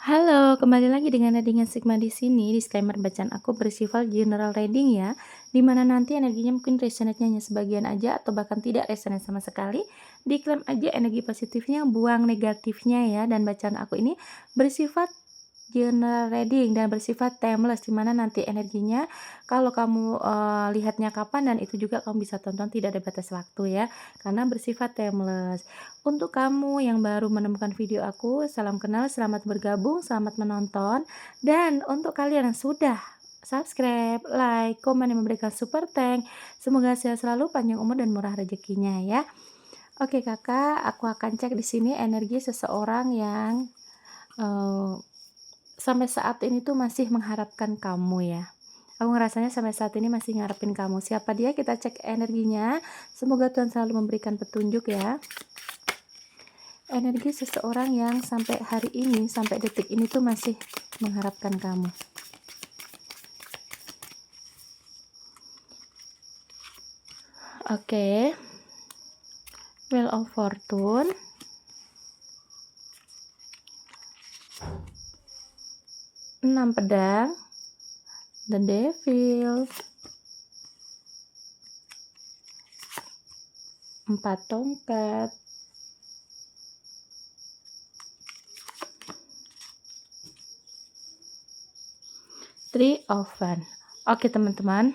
Halo, kembali lagi dengan Sigma di sini. Disclaimer bacaan aku bersifat general reading ya, di mana nanti energinya mungkin resonate-nya hanya sebagian aja atau bahkan tidak resonate sama sekali. Diklaim aja energi positifnya, buang negatifnya ya. Dan bacaan aku ini bersifat general reading dan bersifat timeless, di mana nanti energinya kalau kamu lihatnya kapan dan itu juga kamu bisa tonton, tidak ada batas waktu ya, karena bersifat timeless. Untuk kamu yang baru menemukan video aku, salam kenal, selamat bergabung, selamat menonton. Dan untuk kalian yang sudah subscribe, like, komen, dan memberikan super thank, semoga sehat selalu, panjang umur dan murah rezekinya ya. Oke kakak, aku akan cek di sini energi seseorang yang sampai saat ini tuh masih mengharapkan kamu ya. Aku ngerasanya sampai saat ini masih ngarepin kamu. Siapa dia? Kita cek energinya. Semoga Tuhan selalu memberikan petunjuk ya. Energi seseorang yang sampai hari ini, sampai detik ini tuh masih mengharapkan kamu. Oke. Wheel of Fortune. 6 pedang. The Devil. 4 tongkat. Three of Wands. Oke teman-teman,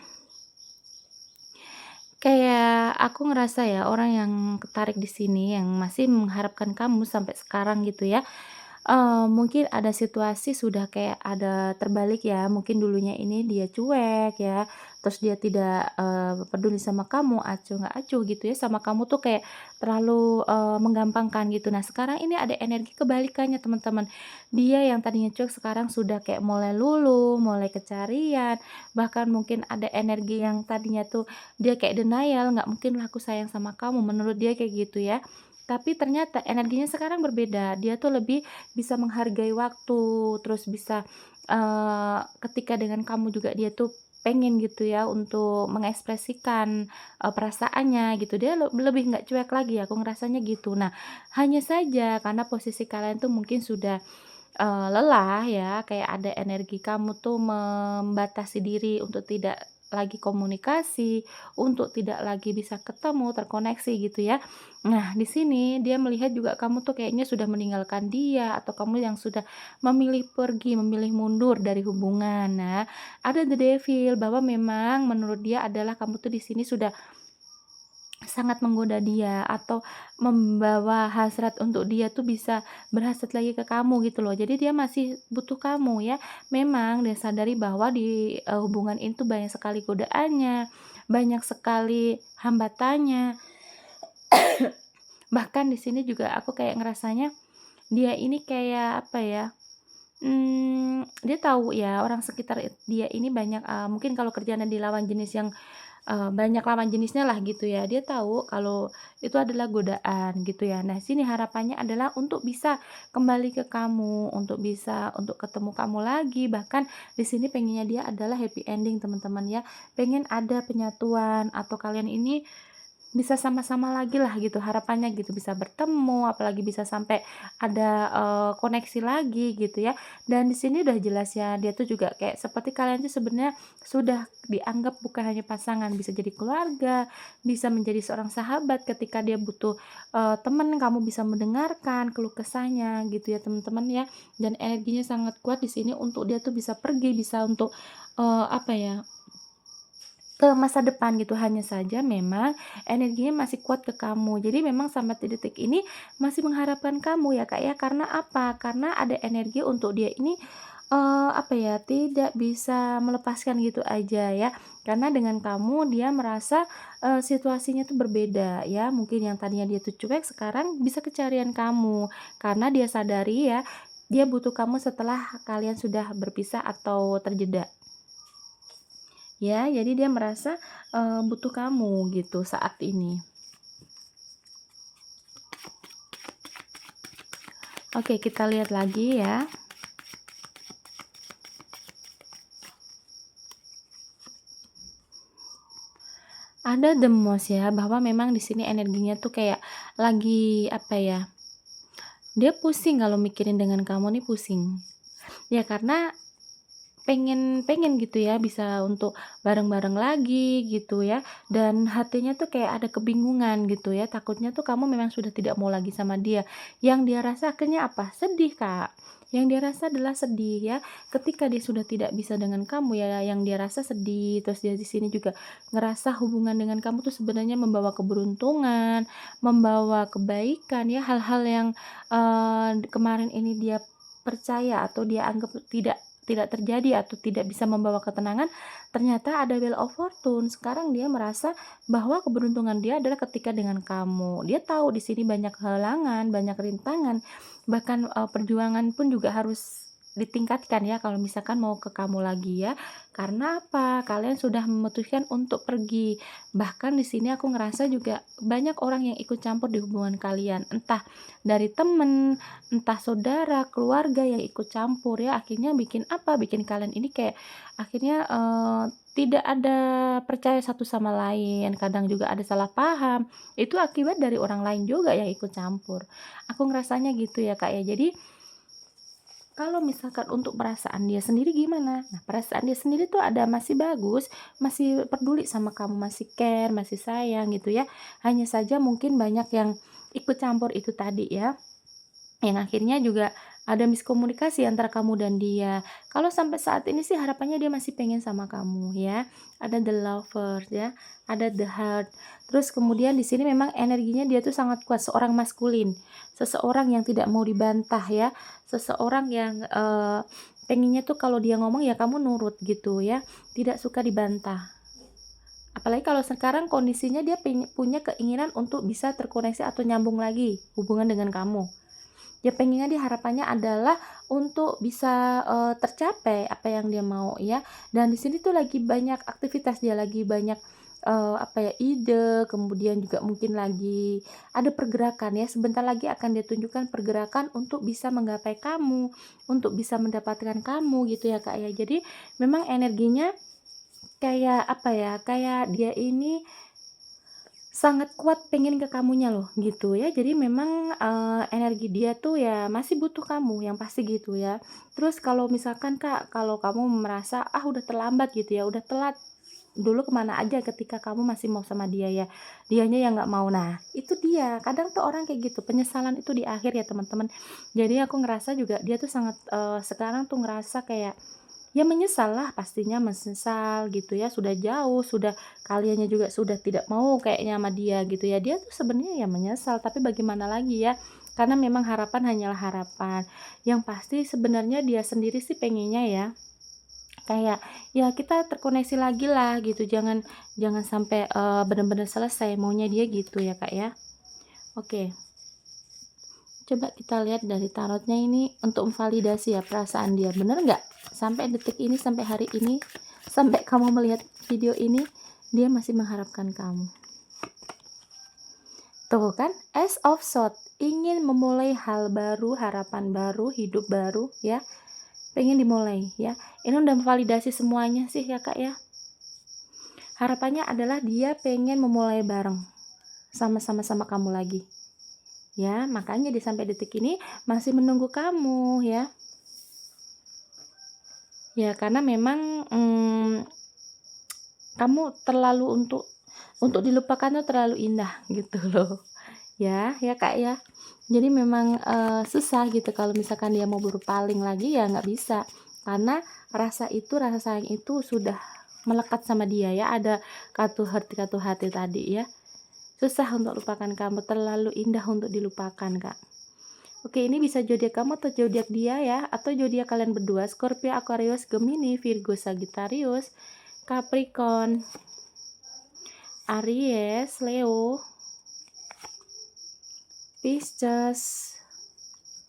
kayak aku ngerasa ya orang yang ketarik di sini yang masih mengharapkan kamu sampai sekarang gitu ya. Mungkin ada situasi sudah kayak ada terbalik ya, mungkin dulunya ini dia cuek ya, terus dia tidak, peduli sama kamu, acuh nggak acuh gitu ya sama kamu tuh kayak terlalu, menggampangkan gitu. Nah sekarang ini ada energi kebalikannya teman-teman, dia yang tadinya cuek sekarang sudah kayak mulai luluh, mulai kecarian, bahkan mungkin ada energi yang tadinya tuh dia kayak denial, "Nggak mungkin lah aku sayang sama kamu," menurut dia kayak gitu ya. Tapi ternyata energinya sekarang berbeda, dia tuh lebih bisa menghargai waktu, terus bisa, ketika dengan kamu juga dia tuh pengen gitu ya untuk mengekspresikan, perasaannya gitu, dia lebih nggak cuek lagi, aku ngerasanya gitu. Nah, hanya saja karena posisi kalian tuh mungkin sudah lelah ya, kayak ada energi kamu tuh membatasi diri untuk tidak lagi komunikasi, untuk tidak lagi bisa ketemu, terkoneksi gitu ya. Nah, di sini dia melihat juga kamu tuh kayaknya sudah meninggalkan dia atau kamu yang sudah memilih pergi, memilih mundur dari hubungan. Nah, ada the devil bahwa memang menurut dia adalah kamu tuh di sini sudah sangat menggoda dia atau membawa hasrat untuk dia tuh bisa berhasrat lagi ke kamu gitu loh. Jadi dia masih butuh kamu ya. Memang dia sadari bahwa di hubungan itu banyak sekali godaannya, banyak sekali hambatannya. Bahkan di sini juga aku kayak ngerasanya dia ini kayak apa ya? Dia tahu ya orang sekitar dia ini banyak mungkin kalau kerjaannya di lawan jenis yang banyak lawan jenisnya lah gitu ya. Dia tahu kalau itu adalah godaan gitu ya. Nah, sini harapannya adalah untuk bisa kembali ke kamu, untuk bisa untuk ketemu kamu lagi. Bahkan di sini pengennya dia adalah happy ending, teman-teman ya. Pengen ada penyatuan atau kalian ini bisa sama-sama lagi lah gitu, harapannya gitu, bisa bertemu, apalagi bisa sampai ada, koneksi lagi gitu ya. Dan di sini udah jelas ya, dia tuh juga kayak seperti kalian tuh sebenarnya sudah dianggap bukan hanya pasangan, bisa jadi keluarga, bisa menjadi seorang sahabat ketika dia butuh, temen, kamu bisa mendengarkan keluh kesahnya gitu ya teman-teman ya. Dan energinya sangat kuat di sini untuk dia tuh bisa pergi, bisa untuk, apa ya, ke masa depan gitu, hanya saja memang energinya masih kuat ke kamu. Jadi memang sampai di detik ini masih mengharapkan kamu ya, Kak, ya. Karena apa? Karena ada energi untuk dia ini, apa ya, tidak bisa melepaskan gitu aja ya. Karena dengan kamu dia merasa, situasinya tuh berbeda ya. Mungkin yang tadinya dia tuh cuek sekarang bisa kecarian kamu. Karena dia sadari ya, dia butuh kamu setelah kalian sudah berpisah atau terjeda. Ya, jadi dia merasa, butuh kamu gitu saat ini. Oke, kita lihat lagi ya. Ada the most ya, bahwa memang di sini energinya tuh kayak lagi apa ya, dia pusing kalau mikirin dengan kamu nih pusing. Ya karena pengen pengen gitu ya bisa untuk bareng-bareng lagi gitu ya, dan hatinya tuh kayak ada kebingungan gitu ya, takutnya tuh kamu memang sudah tidak mau lagi sama dia. Yang dia rasa akhirnya apa? Sedih, Kak. Yang dia rasa adalah sedih ya, ketika dia sudah tidak bisa dengan kamu ya, yang dia rasa sedih, terus dia di sini juga ngerasa hubungan dengan kamu tuh sebenarnya membawa keberuntungan, membawa kebaikan ya, hal-hal yang, kemarin ini dia percaya atau dia anggap tidak tidak terjadi atau tidak bisa membawa ketenangan, ternyata ada Wheel of Fortune. Sekarang dia merasa bahwa keberuntungan dia adalah ketika dengan kamu. Dia tahu di sini banyak halangan, banyak rintangan, bahkan, perjuangan pun juga harus ditingkatkan ya kalau misalkan mau ke kamu lagi ya. Karena apa? Kalian sudah memutuskan untuk pergi. Bahkan di sini aku ngerasa juga banyak orang yang ikut campur di hubungan kalian, entah dari temen, entah saudara, keluarga yang ikut campur ya, akhirnya bikin apa, bikin kalian ini kayak akhirnya, tidak ada percaya satu sama lain, kadang juga ada salah paham, itu akibat dari orang lain juga yang ikut campur. Aku ngerasanya gitu ya, Kak, ya. Jadi kalau misalkan untuk perasaan dia sendiri gimana? Nah, perasaan dia sendiri tuh ada masih bagus, masih peduli sama kamu, masih care, masih sayang gitu ya. Hanya saja mungkin banyak yang ikut campur itu tadi ya, yang akhirnya juga ada miskomunikasi antara kamu dan dia. Kalau sampai saat ini sih harapannya dia masih pengen sama kamu ya. Ada the lovers ya, ada the heart. Terus kemudian di sini memang energinya dia tuh sangat kuat, seorang maskulin. Seseorang yang tidak mau dibantah ya. Seseorang yang pengennya tuh kalau dia ngomong ya kamu nurut gitu ya. Tidak suka dibantah. Apalagi kalau sekarang kondisinya dia punya keinginan untuk bisa terkoneksi atau nyambung lagi hubungan dengan kamu. Ya pengennya dia harapannya adalah untuk bisa, tercapai apa yang dia mau ya, dan di sini tuh lagi banyak aktivitas dia, lagi banyak, apa ya, ide, kemudian juga mungkin lagi ada pergerakan ya, sebentar lagi akan dia tunjukkan pergerakan untuk bisa menggapai kamu, untuk bisa mendapatkan kamu gitu ya, Kak, ya. Jadi memang energinya kayak apa ya, kayak dia ini sangat kuat pengen ke kamunya loh, gitu ya. Jadi memang, energi dia tuh ya masih butuh kamu, yang pasti gitu ya. Terus kalau misalkan Kak, kalau kamu merasa, "Ah, udah terlambat," gitu ya, "udah telat, dulu kemana aja ketika kamu masih mau sama dia ya, dianya yang nggak mau." Nah, itu dia, kadang tuh orang kayak gitu, penyesalan itu di akhir ya teman-teman. Jadi aku ngerasa juga dia tuh sangat, sekarang tuh ngerasa kayak ya menyesal lah, pastinya menyesal gitu ya, sudah jauh, sudah kaliannya juga sudah tidak mau kayaknya sama dia gitu ya. Dia tuh sebenarnya ya menyesal, tapi bagaimana lagi ya, karena memang harapan hanyalah harapan. Yang pasti sebenarnya dia sendiri sih pengennya ya, kayak ya kita terkoneksi lagi lah gitu, jangan jangan sampai, bener-bener selesai, maunya dia gitu ya, Kak, ya. Oke. Coba kita lihat dari tarotnya ini untuk memvalidasi ya perasaan dia, bener nggak? Sampai detik ini, sampai hari ini, sampai kamu melihat video ini, dia masih mengharapkan kamu. Tuh kan, Ace of Swords, ingin memulai hal baru, harapan baru, hidup baru ya, pengen dimulai ya. Ini udah memvalidasi semuanya sih ya, Kak, ya. Harapannya adalah dia pengen memulai bareng, sama-sama sama kamu lagi. Ya, makanya dia sampai detik ini masih menunggu kamu ya. Ya, karena memang, kamu terlalu untuk dilupakan tuh terlalu indah gitu loh. Ya, ya, Kak, ya. Jadi memang, susah gitu kalau misalkan dia mau berpaling lagi ya nggak bisa. Karena rasa itu, rasa sayang itu sudah melekat sama dia ya, ada kartu hati tadi ya. Susah untuk lupakan kamu, terlalu indah untuk dilupakan, Kak. Oke, ini bisa zodiak kamu atau zodiak dia ya, atau zodiak kalian berdua, Scorpio, Aquarius, Gemini, Virgo, Sagittarius, Capricorn, Aries, Leo, Pisces,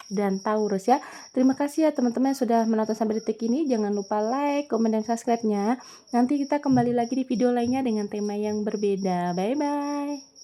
dan Taurus ya. Terima kasih ya teman-teman yang sudah menonton sampai detik ini. Jangan lupa like, komen, dan subscribe-nya. Nanti kita kembali lagi di video lainnya dengan tema yang berbeda. Bye-bye.